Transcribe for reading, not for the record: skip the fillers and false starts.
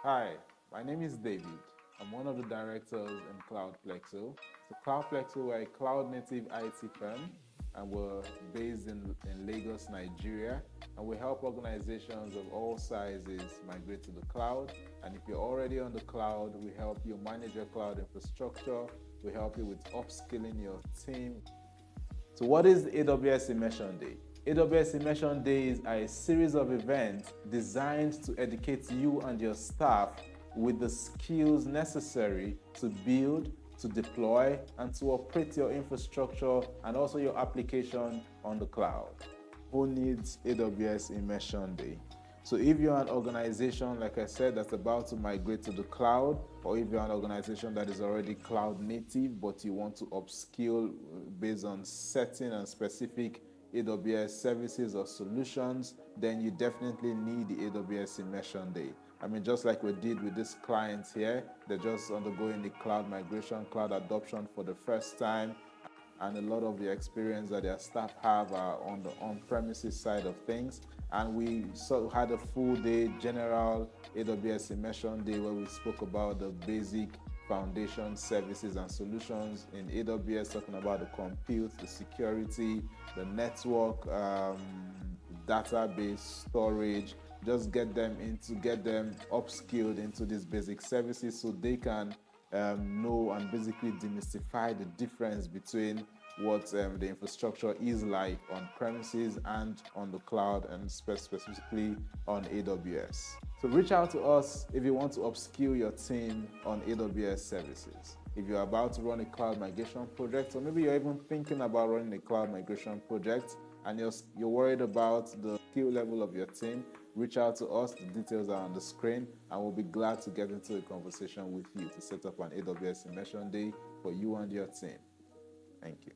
Hi, my name is David. I'm one of the directors in CloudPlexo. So CloudPlexo, we're a cloud-native IT firm, and we're based in Lagos, Nigeria. And we help organizations of all sizes migrate to the cloud. And if you're already on the cloud, we help you manage your cloud infrastructure. We help you with upskilling your team. So what is AWS Immersion Day? AWS Immersion Days are a series of events designed to educate you and your staff with the skills necessary to build, to deploy, and to operate your infrastructure and also your application on the cloud. Who needs AWS Immersion Day? So if you're an organization, like I said, that's about to migrate to the cloud, or if you're an organization that is already cloud native, but you want to upskill based on certain and specific AWS services or solutions, then you definitely need the AWS Immersion Day. I mean, just like we did with this client here, they're just undergoing the cloud migration, cloud adoption for the first time, and a lot of the experience that their staff have are on the on-premises side of things. And we had a full day general AWS Immersion Day where we spoke about the basic foundation services and solutions in AWS, talking about the compute, the security, the network, database storage. Just get them upskilled into these basic services so they can know and basically demystify the difference between what the infrastructure is like on premises and on the cloud, and specifically on AWS. So reach out to us if you want to upskill your team on AWS services. If you're about to run a cloud migration project, or maybe you're even thinking about running a cloud migration project and you're worried about the skill level of your team, reach out to us. The details are on the screen, and we'll be glad to get into a conversation with you to set up an AWS Immersion Day for you and your team. Thank you.